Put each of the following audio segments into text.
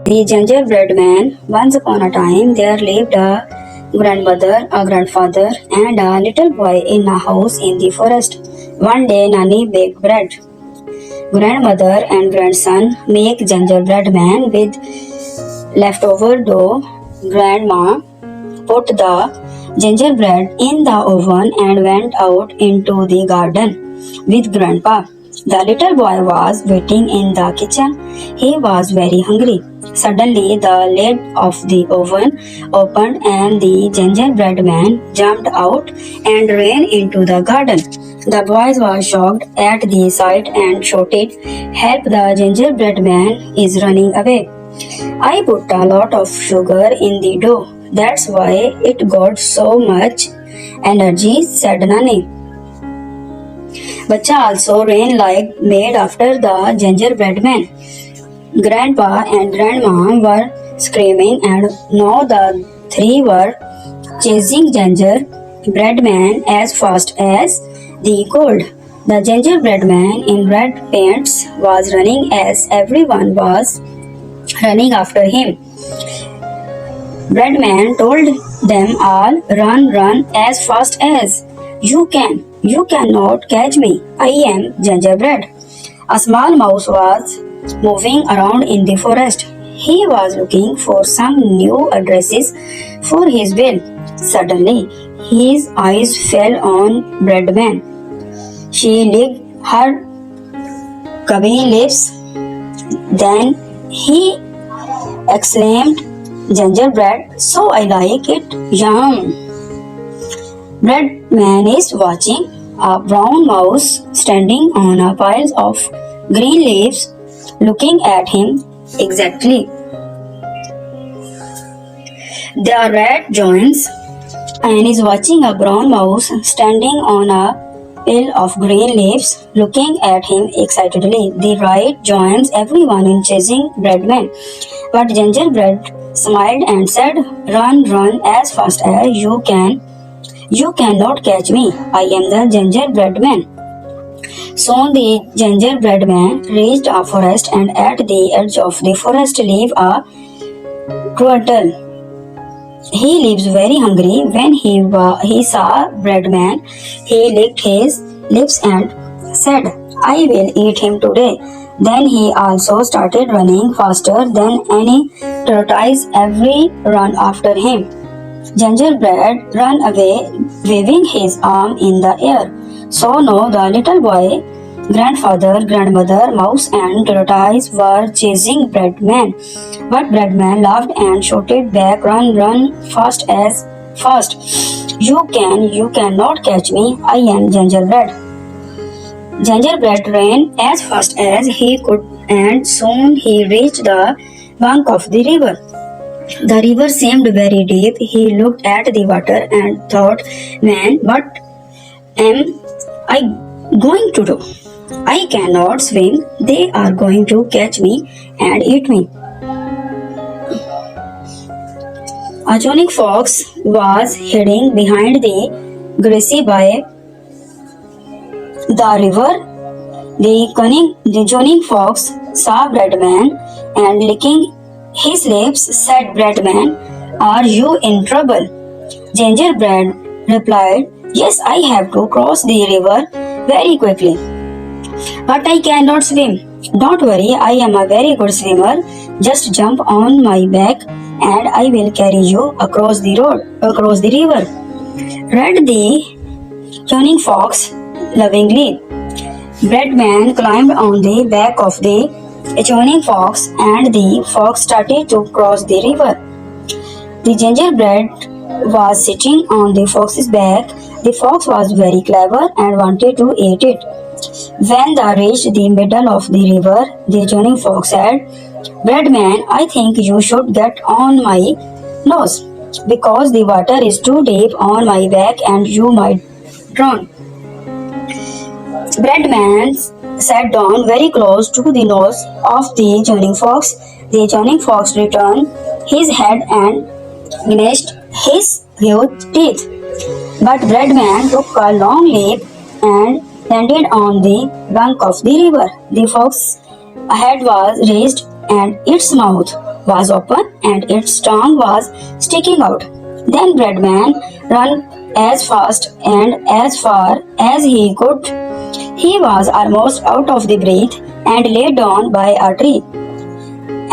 The Gingerbread Man. Once upon a time, there lived a grandmother, a grandfather, and a little boy in a house in the forest. One day, Nani baked bread. Grandmother and grandson make gingerbread man with leftover dough. Grandma put the gingerbread in the oven and went out into the garden with Grandpa. The little boy was waiting in the kitchen. He was very hungry. Suddenly, the lid of the oven opened and the gingerbread man jumped out and ran into the garden. The boy was shocked at the sight and shouted, "Help, the gingerbread man is running away." "I put a lot of sugar in the dough. That's why it got so much energy," said Nani. Bacha also ran like mad after the gingerbread man. Grandpa and Grandma were screaming, and now the three were chasing gingerbread man as fast as they could. The gingerbread man in red pants was running as everyone was running after him. Bread man told them all, "Run, run as fast as you can. You cannot catch me. I am gingerbread." A small mouse was moving around in the forest. He was looking for some new addresses for his bill. Suddenly, his eyes fell on Breadman. She licked her chubby lips. Then he exclaimed, "Gingerbread, so I like it. Yum!" Breadman is watching a brown mouse standing on a pile of green leaves, looking at him exactly. The rat joins and is watching a brown mouse standing on a pile of green leaves, looking at him excitedly. The rat joins everyone in chasing Breadman, but Gingerbread smiled and said, "Run, run as fast as you can. You cannot catch me. I am the gingerbread man." Soon the gingerbread man reached a forest, and at the edge of the forest lived a turtle. He was very hungry. When he saw Breadman, he licked his lips and said, "I will eat him today." Then he also started running faster than any tortoise ever ran after him. Gingerbread ran away, waving his arm in the air. So now the little boy, grandfather, grandmother, mouse, and tortoise were chasing Breadman. But Breadman laughed and shouted back, "Run, run fast as fast. You cannot catch me. I am Gingerbread." Gingerbread ran as fast as he could, and soon he reached the bank of the river. The river seemed very deep. He looked at the water and thought, "Man, what am I going to do? I cannot swim. They are going to catch me and eat me." A cunning fox was hiding behind the grassy by the river. The cunning fox saw Breadman and licking his lips said, "Breadman, are you in trouble?" Gingerbread replied, "Yes, I have to cross the river very quickly, but I cannot swim." "Don't worry, I am a very good swimmer. Just jump on my back and I will carry you across the river," read the cunning fox lovingly. Breadman climbed on the back of the cunning fox, and the fox started to cross the river. The gingerbread was sitting on the fox's back. The fox was very clever and wanted to eat it. When they reached the middle of the river, the cunning fox said, "Breadman, I think you should get on my nose, because the water is too deep on my back and you might drown." Breadman sat down very close to the nose of the cunning fox. The cunning fox returned his head and gnashed his huge teeth. But Breadman took a long leap and landed on the bank of the river. The fox's head was raised and its mouth was open and its tongue was sticking out. Then Breadman ran as fast and as far as he could. He was almost out of the breath and lay down by a tree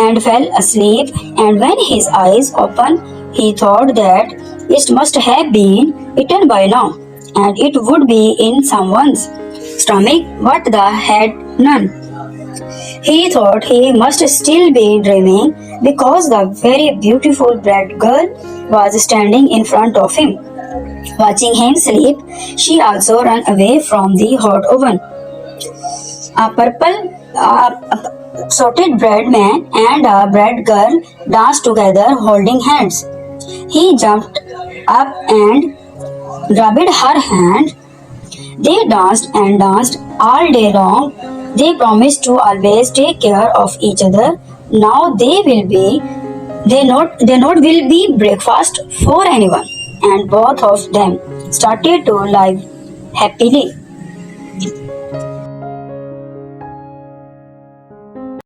and fell asleep. And when his eyes opened, he thought that it must have been eaten by now, and it would be in someone's stomach, but the had none. He thought he must still be dreaming because the very beautiful bread girl was standing in front of him. Watching him sleep, she also ran away from the hot oven. A sorted bread man and a bread girl danced together holding hands. He jumped up and grabbed her hand. They danced and danced all day long. They promised to always take care of each other. Now they not will be breakfast for anyone, and both of them started to live happily.